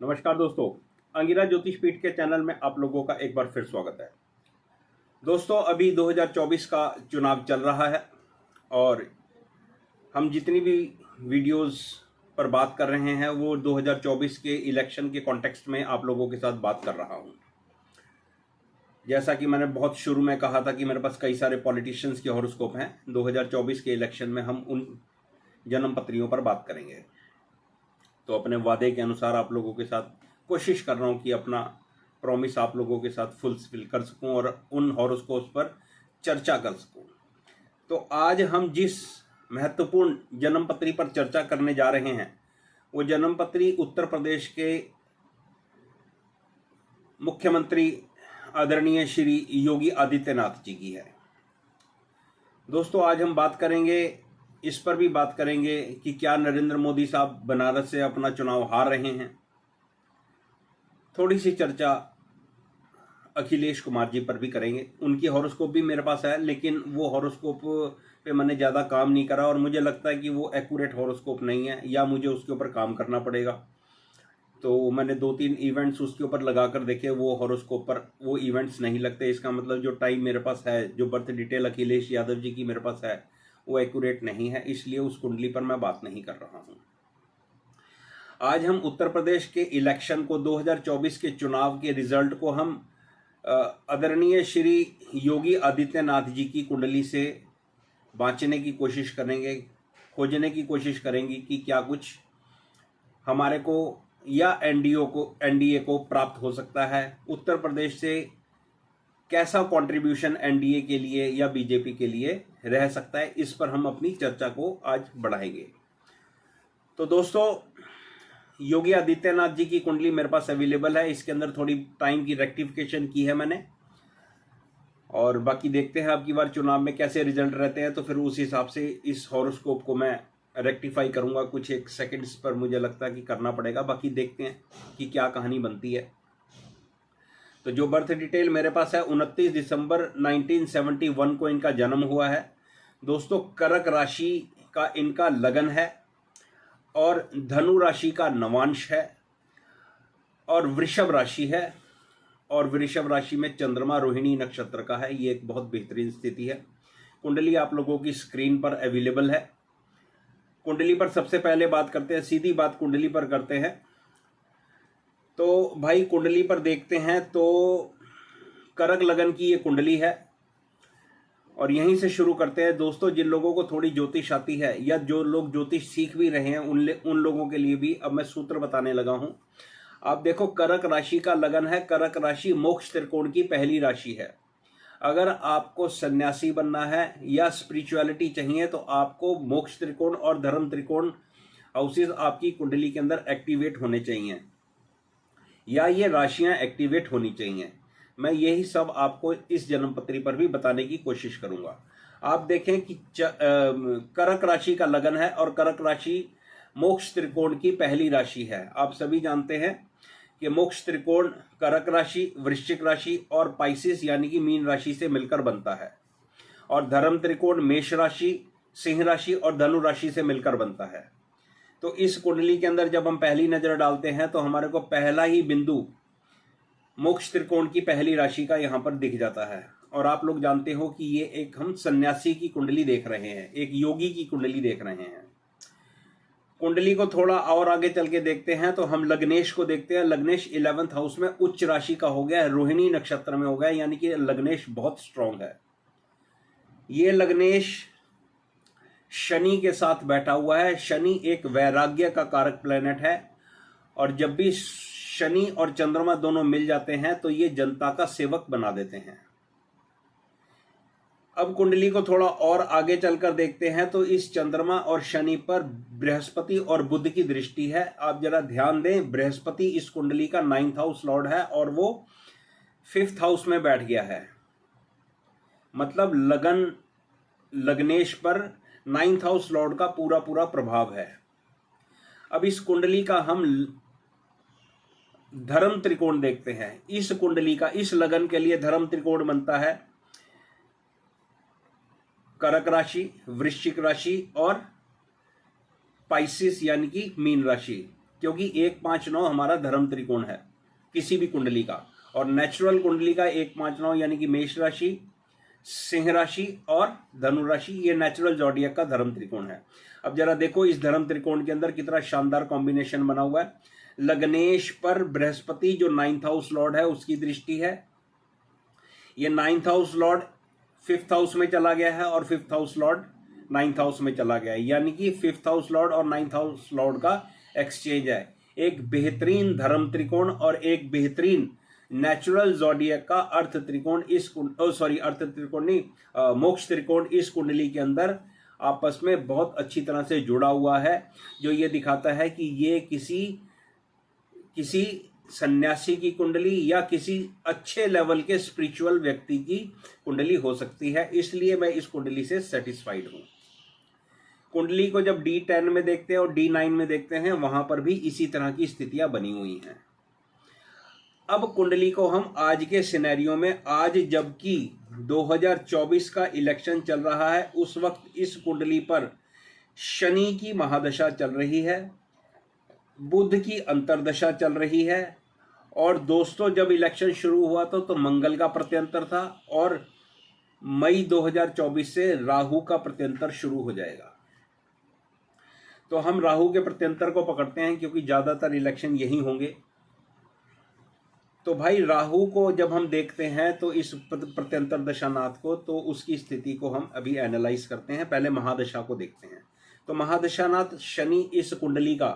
नमस्कार दोस्तों, अंगिरा ज्योतिष पीठ के चैनल में आप लोगों का एक बार फिर स्वागत है। दोस्तों, अभी 2024 का चुनाव चल रहा है और हम जितनी भी वीडियोस पर बात कर रहे हैं वो 2024 के इलेक्शन के कॉन्टेक्स्ट में आप लोगों के साथ बात कर रहा हूं। जैसा कि मैंने बहुत शुरू में कहा था कि मेरे पास कई सारे पॉलिटिशियंस के हॉरोस्कोप हैं। 2024 के इलेक्शन में हम उन जन्म पत्रियों पर बात करेंगे। तो अपने वादे के अनुसार आप लोगों के साथ कोशिश कर रहा हूं कि अपना प्रॉमिस आप लोगों के साथ फुलफिल कर सकूं और उन हॉरोस्कोप्स पर चर्चा कर सकूं। तो आज हम जिस महत्वपूर्ण जन्म पत्री पर चर्चा करने जा रहे हैं वो जन्म पत्री उत्तर प्रदेश के मुख्यमंत्री आदरणीय श्री योगी आदित्यनाथ जी की है। दोस्तों, आज हम बात करेंगे, इस पर भी बात करेंगे कि क्या नरेंद्र मोदी साहब बनारस से अपना चुनाव हार रहे हैं। थोड़ी सी चर्चा अखिलेश कुमार जी पर भी करेंगे। उनकी हॉरोस्कोप भी मेरे पास है, लेकिन वो हॉरोस्कोप पे मैंने ज़्यादा काम नहीं करा और मुझे लगता है कि वो एक्यूरेट हॉरोस्कोप नहीं है या मुझे उसके ऊपर काम करना पड़ेगा। तो मैंने 2-3 इवेंट्स उसके ऊपर लगा कर देखे, वो हॉरोस्कोप पर वो इवेंट्स नहीं लगते। इसका मतलब जो टाइम मेरे पास है, जो बर्थ डिटेल अखिलेश यादव जी की मेरे पास है, वो एक्यूरेट नहीं है, इसलिए उस कुंडली पर मैं बात नहीं कर रहा हूं। आज हम उत्तर प्रदेश के इलेक्शन को 2024 के चुनाव के रिजल्ट को हम आदरणीय श्री योगी आदित्यनाथ जी की कुंडली से बांचने की कोशिश करेंगे, खोजने की कोशिश करेंगे कि क्या कुछ हमारे को या एनडीए को प्राप्त हो सकता है। उत्तर प्रदेश से कैसा कंट्रीब्यूशन एनडीए के लिए या बीजेपी के लिए रह सकता है, इस पर हम अपनी चर्चा को आज बढ़ाएंगे। तो दोस्तों, योगी आदित्यनाथ जी की कुंडली मेरे पास अवेलेबल है। इसके अंदर थोड़ी टाइम की रेक्टिफिकेशन की है मैंने, और बाकी देखते हैं अब की बार चुनाव में कैसे रिजल्ट रहते हैं, तो फिर उस हिसाब से इस हॉरोस्कोप को मैं रेक्टिफाई करूंगा। कुछ एक सेकंड्स पर मुझे लगता है कि करना पड़ेगा, बाकी देखते हैं कि क्या कहानी बनती है। तो जो बर्थ डिटेल मेरे पास है, 29 दिसंबर 1971 को इनका जन्म हुआ है। दोस्तों, कर्क राशि का इनका लगन है और धनु राशि का नवांश है और वृषभ राशि है, और वृषभ राशि में चंद्रमा रोहिणी नक्षत्र का है। ये एक बहुत बेहतरीन स्थिति है। कुंडली आप लोगों की स्क्रीन पर अवेलेबल है। कुंडली पर सबसे पहले बात करते हैं, सीधी बात कुंडली पर करते हैं। तो भाई कुंडली पर देखते हैं तो कर्क लगन की ये कुंडली है और यहीं से शुरू करते हैं। दोस्तों, जिन लोगों को थोड़ी ज्योतिष आती है या जो लोग ज्योतिष सीख भी रहे हैं उन लोगों के लिए भी अब मैं सूत्र बताने लगा हूं। आप देखो, कर्क राशि का लगन है। कर्क राशि मोक्ष त्रिकोण की पहली राशि है। अगर आपको सन्यासी बनना है या स्पिरिचुअलिटी चाहिए तो आपको मोक्ष त्रिकोण और धर्म त्रिकोण हाउसेस आपकी कुंडली के अंदर एक्टिवेट होने चाहिए या ये राशियां एक्टिवेट होनी चाहिए। मैं यही सब आपको इस जन्म पत्री पर भी बताने की कोशिश करूंगा। आप देखें कि कर्क राशि का लगन है और कर्क राशि मोक्ष त्रिकोण की पहली राशि है। आप सभी जानते हैं कि मोक्ष त्रिकोण कर्क राशि, वृश्चिक राशि और पाइसिस यानी कि मीन राशि से मिलकर बनता है, और धर्म त्रिकोण मेष राशि, सिंह राशि और धनु राशि से मिलकर बनता है। तो इस कुंडली के अंदर जब हम पहली नजर डालते हैं तो हमारे को पहला ही बिंदु मोक्ष त्रिकोण की पहली राशि का यहां पर दिख जाता है। और आप लोग जानते हो कि ये एक हम सन्यासी की कुंडली देख रहे हैं, एक योगी की कुंडली देख रहे हैं। कुंडली को थोड़ा और आगे चल के देखते हैं तो हम लग्नेश को देखते हैं। लग्नेश 11th हाउस में उच्च राशि का हो गया है, रोहिणी नक्षत्र में हो गया, यानी कि लग्नेश बहुत स्ट्रांग है। ये लग्नेश शनि के साथ बैठा हुआ है। शनि एक वैराग्य का कारक प्लेनेट है और जब भी शनि और चंद्रमा दोनों मिल जाते हैं तो ये जनता का सेवक बना देते हैं। अब कुंडली को थोड़ा और आगे चलकर देखते हैं तो इस चंद्रमा और शनि पर बृहस्पति और बुध की दृष्टि है। आप जरा ध्यान दें, बृहस्पति इस कुंडली का 9th हाउस लॉर्ड है और वो 5th हाउस में बैठ गया है। मतलब लग्नेश पर 9th हाउस लॉर्ड का पूरा पूरा प्रभाव है। अब इस कुंडली का हम धर्म त्रिकोण देखते हैं। इस कुंडली का, इस लगन के लिए धर्म त्रिकोण बनता है कर्क राशि, वृश्चिक राशि और पाइसिस यानी कि मीन राशि। क्योंकि 1-5-9 हमारा धर्म त्रिकोण है किसी भी कुंडली का, और नेचुरल कुंडली का 1-5-9 यानी कि मेष राशि, सिंह राशि और धनु राशि, ये नेचुरल जॉडियक का धर्म त्रिकोण है। अब जरा देखो इस धर्म त्रिकोण के अंदर कितना शानदार कॉम्बिनेशन बना हुआ है। लग्नेश पर बृहस्पति जो 9th हाउस लॉर्ड है उसकी दृष्टि है। ये 9th house Lord 5th house में चला गया है और 5th house Lord 9th house में चला गया है, यानी कि 5th हाउस लॉर्ड और 9th हाउस लॉर्ड का एक्सचेंज है। एक बेहतरीन धर्म त्रिकोण और एक बेहतरीन नेचुरल जॉडियक का अर्थ त्रिकोण अर्थ त्रिकोण नहीं, मोक्ष त्रिकोण इस कुंडली के अंदर आपस में बहुत अच्छी तरह से जुड़ा हुआ है, जो ये दिखाता है कि ये किसी सन्यासी की कुंडली या किसी अच्छे लेवल के स्पिरिचुअल व्यक्ति की कुंडली हो सकती है। इसलिए मैं इस कुंडली से सेटिस्फाइड हूं। कुंडली को जब D10 में देखते हैं और D9 में देखते हैं, वहां पर भी इसी तरह की स्थितियां बनी हुई हैं। अब कुंडली को हम आज के सिनेरियो में, आज जबकि 2024 का इलेक्शन चल रहा है, उस वक्त इस कुंडली पर शनि की महादशा चल रही है, बुध की अंतर्दशा चल रही है, और दोस्तों जब इलेक्शन शुरू हुआ तो मंगल का प्रत्यंतर था, और मई 2024 से राहु का प्रत्यंतर शुरू हो जाएगा। तो हम राहु के प्रत्यंतर को पकड़ते हैं क्योंकि ज्यादातर इलेक्शन यही होंगे। तो भाई राहु को जब हम देखते हैं तो इस प्रत्यंतर दशानाथ को, तो उसकी स्थिति को हम अभी एनालाइज करते हैं। पहले महादशा को देखते हैं। तो महादशानाथ शनि इस कुंडली का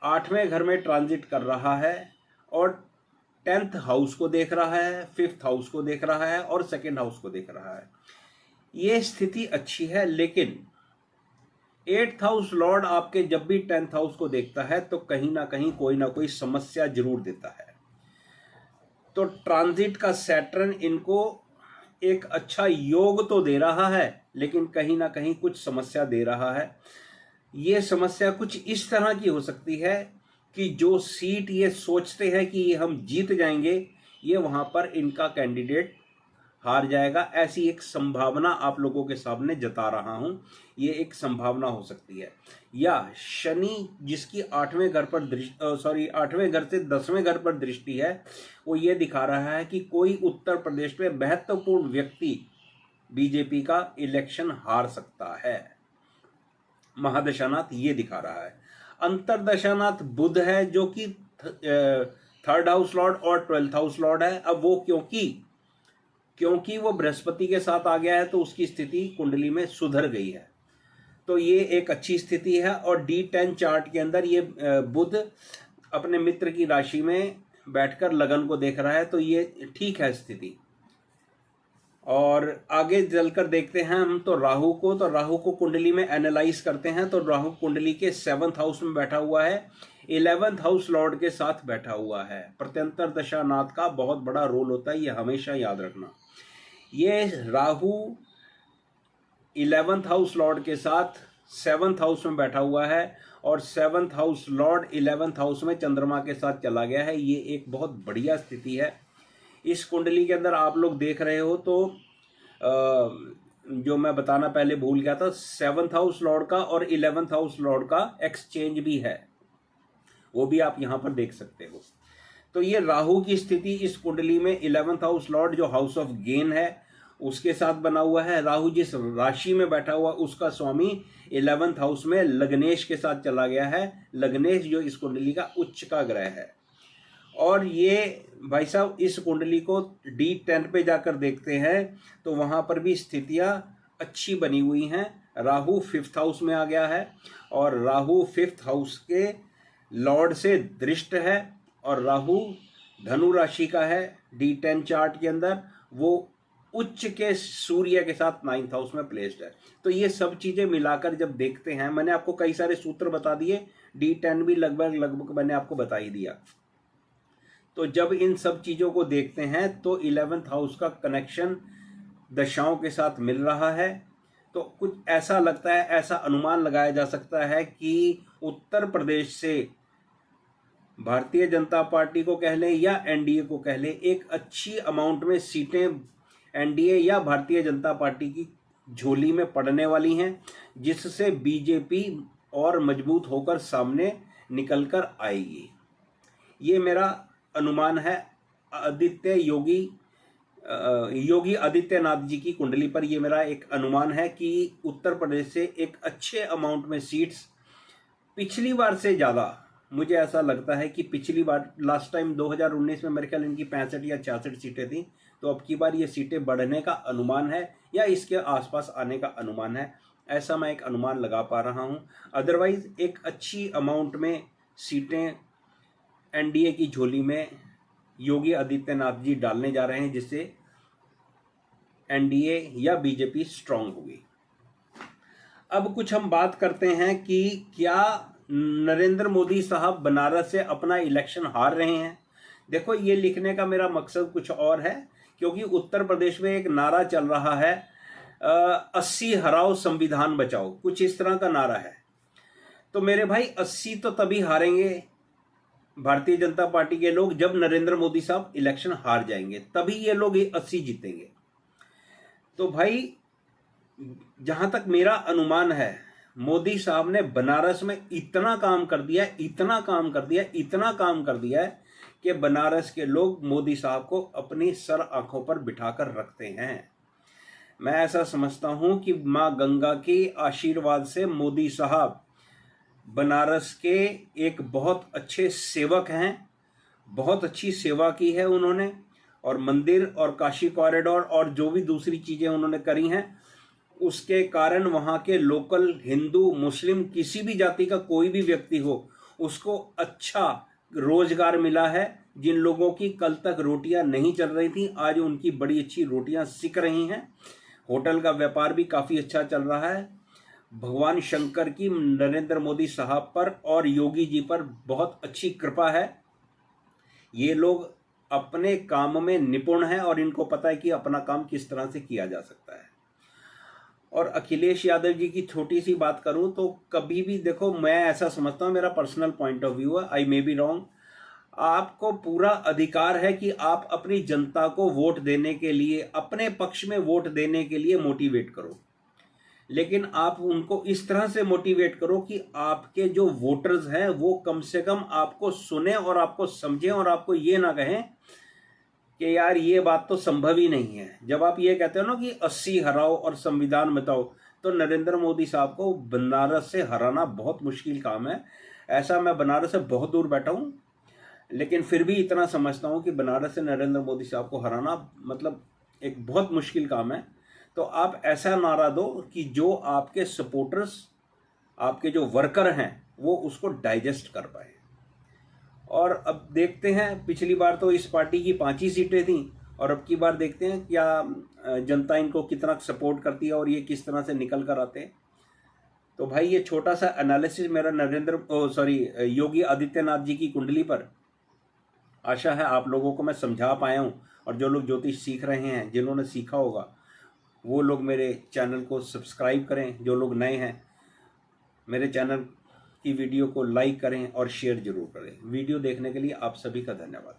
8वें घर में ट्रांजिट कर रहा है और 10th हाउस को देख रहा है, 5th हाउस को देख रहा है और 2nd हाउस को देख रहा है। ये स्थिति अच्छी है, लेकिन 8th हाउस लॉर्ड आपके जब भी 10th हाउस को देखता है तो कहीं ना कोई समस्या जरूर देता है। तो ट्रांजिट का सैटर्न इनको एक अच्छा योग तो दे रहा है, लेकिन कहीं ना कहीं कुछ समस्या दे रहा है। ये समस्या कुछ इस तरह की हो सकती है कि जो सीट ये सोचते हैं कि हम जीत जाएंगे, ये वहां पर इनका कैंडिडेट हार जाएगा। ऐसी एक संभावना आप लोगों के सामने जता रहा हूं। ये एक संभावना हो सकती है। या शनि जिसकी 8वें घर से 10वें घर पर दृष्टि है, वो ये दिखा रहा है कि कोई उत्तर प्रदेश में महत्वपूर्ण व्यक्ति बीजेपी का इलेक्शन हार सकता है। महादशानाथ ये दिखा रहा है। अंतरदशानाथ बुध है, जो कि 3rd हाउस लॉर्ड और 12th हाउस लॉर्ड है। अब वो क्योंकि वो बृहस्पति के साथ आ गया है, तो उसकी स्थिति कुंडली में सुधर गई है। तो ये एक अच्छी स्थिति है। और D10 चार्ट के अंदर ये बुध अपने मित्र की राशि में बैठकर लगन को देख रहा है, तो ये ठीक है स्थिति। और आगे चलकर देखते हैं हम तो राहु को कुंडली में एनालाइज करते हैं। तो राहु कुंडली के 7th हाउस में बैठा हुआ है, 11th हाउस लॉर्ड के साथ बैठा हुआ है। प्रत्यंतर दशानाथ का बहुत बड़ा रोल होता है, ये हमेशा याद रखना। ये राहु 11th हाउस लॉर्ड के साथ 7th हाउस में बैठा हुआ है, और 7th house Lord 11th house में चंद्रमा के साथ चला गया है। ये एक बहुत बढ़िया स्थिति है। इस कुंडली के अंदर आप लोग देख रहे हो तो जो मैं बताना पहले भूल गया था, 7th हाउस लॉर्ड का और 11th हाउस लॉर्ड का एक्सचेंज भी है, वो भी आप यहां पर देख सकते हो। तो ये राहु की स्थिति इस कुंडली में 11th हाउस लॉर्ड जो हाउस ऑफ गेन है उसके साथ बना हुआ है। राहु जिस राशि में बैठा हुआ उसका स्वामी 11th हाउस में लग्नेश के साथ चला गया है। लग्नेश जो इस कुंडली का उच्च का ग्रह है। और ये भाई साहब इस कुंडली को D10 पे जाकर देखते हैं तो वहां पर भी स्थितियां अच्छी बनी हुई हैं। राहु 5th हाउस में आ गया है, और राहु 5th हाउस के लॉर्ड से दृष्ट है, और राहु धनु राशि का है। D10 चार्ट के अंदर वो उच्च के सूर्य के साथ 9th हाउस में प्लेस्ड है। तो ये सब चीजें मिलाकर जब देखते हैं, मैंने आपको कई सारे सूत्र बता दिए, D10 भी लगभग मैंने आपको बता ही दिया। तो जब इन सब चीजों को देखते हैं तो 11th हाउस का कनेक्शन दशाओं के साथ मिल रहा है। तो कुछ ऐसा लगता है, ऐसा अनुमान लगाया जा सकता है कि उत्तर प्रदेश से भारतीय जनता पार्टी को कह लें या एनडीए को कह लें, एक अच्छी अमाउंट में सीटें एनडीए या भारतीय जनता पार्टी की झोली में पड़ने वाली हैं, जिससे बीजेपी और मजबूत होकर सामने निकल कर आएगी। ये मेरा अनुमान है। योगी आदित्यनाथ जी की कुंडली पर ये मेरा एक अनुमान है कि उत्तर प्रदेश से एक अच्छे अमाउंट में सीट्स, पिछली बार से ज़्यादा मुझे ऐसा लगता है कि पिछली बार लास्ट टाइम 2019 में मेरे ख्याल इनकी 65 या 66 सीटें थी, तो अब की बार ये सीटें बढ़ने का अनुमान है या इसके आसपास आने का अनुमान है। ऐसा मैं एक अनुमान लगा पा रहा हूँ। अदरवाइज एक अच्छी अमाउंट में सीटें एनडीए की झोली में योगी आदित्यनाथ जी डालने जा रहे हैं, जिससे एनडीए या बीजेपी स्ट्रांग होगी। अब कुछ हम बात करते हैं कि क्या नरेंद्र मोदी साहब बनारस से अपना इलेक्शन हार रहे हैं। देखो, ये लिखने का मेरा मकसद कुछ और है, क्योंकि उत्तर प्रदेश में एक नारा चल रहा है 80 हराओ संविधान बचाओ, कुछ इस तरह का नारा है। तो मेरे भाई 80 तो तभी हारेंगे भारतीय जनता पार्टी के लोग जब नरेंद्र मोदी साहब इलेक्शन हार जाएंगे, तभी ये लोग 80 जीतेंगे। तो भाई जहां तक मेरा अनुमान है, मोदी साहब ने बनारस में इतना काम कर दिया है कि बनारस के लोग मोदी साहब को अपनी सर आंखों पर बिठाकर रखते हैं। मैं ऐसा समझता हूं कि मां गंगा के आशीर्वाद से मोदी साहब बनारस के एक बहुत अच्छे सेवक हैं। बहुत अच्छी सेवा की है उन्होंने, और मंदिर और काशी कॉरिडोर और जो भी दूसरी चीजें उन्होंने करी हैं, उसके कारण वहाँ के लोकल हिंदू मुस्लिम किसी भी जाति का कोई भी व्यक्ति हो, उसको अच्छा रोजगार मिला है। जिन लोगों की कल तक रोटियां नहीं चल रही थी, आज उनकी बड़ी अच्छी रोटियां सिक रही हैं। होटल का व्यापार भी काफ़ी अच्छा चल रहा है। भगवान शंकर की नरेंद्र मोदी साहब पर और योगी जी पर बहुत अच्छी कृपा है। ये लोग अपने काम में निपुण हैं और इनको पता है कि अपना काम किस तरह से किया जा सकता है। और अखिलेश यादव जी की छोटी सी बात करूं तो कभी भी देखो, मैं ऐसा समझता हूं, मेरा पर्सनल पॉइंट ऑफ व्यू है, आई मे बी रॉन्ग, आपको पूरा अधिकार है कि आप अपनी जनता को वोट देने के लिए, अपने पक्ष में वोट देने के लिए मोटिवेट करो, लेकिन आप उनको इस तरह से मोटिवेट करो कि आपके जो वोटर्स हैं वो कम से कम आपको सुने और आपको समझें और आपको ये ना कहें कि यार ये बात तो संभव ही नहीं है। जब आप ये कहते हो ना कि 80 हराओ और संविधान बताओ, तो नरेंद्र मोदी साहब को बनारस से हराना बहुत मुश्किल काम है। ऐसा मैं बनारस से बहुत दूर बैठा हूँ, लेकिन फिर भी इतना समझता हूँ कि बनारस से नरेंद्र मोदी साहब को हराना मतलब एक बहुत मुश्किल काम है। तो आप ऐसा नारा दो कि जो आपके सपोर्टर्स, आपके जो वर्कर हैं, वो उसको डाइजेस्ट कर पाए। और अब देखते हैं, पिछली बार तो इस पार्टी की 5 ही सीटें थीं, और अब की बार देखते हैं क्या जनता इनको कितना सपोर्ट करती है और ये किस तरह से निकल कर आते हैं। तो भाई ये छोटा सा एनालिसिस मेरा योगी आदित्यनाथ जी की कुंडली पर, आशा है आप लोगों को मैं समझा पाया हूँ। और जो लोग ज्योतिष सीख रहे हैं, जिन्होंने सीखा होगा, वो लोग मेरे चैनल को सब्सक्राइब करें। जो लोग नए हैं, मेरे चैनल की वीडियो को लाइक करें और शेयर जरूर करें। वीडियो देखने के लिए आप सभी का धन्यवाद।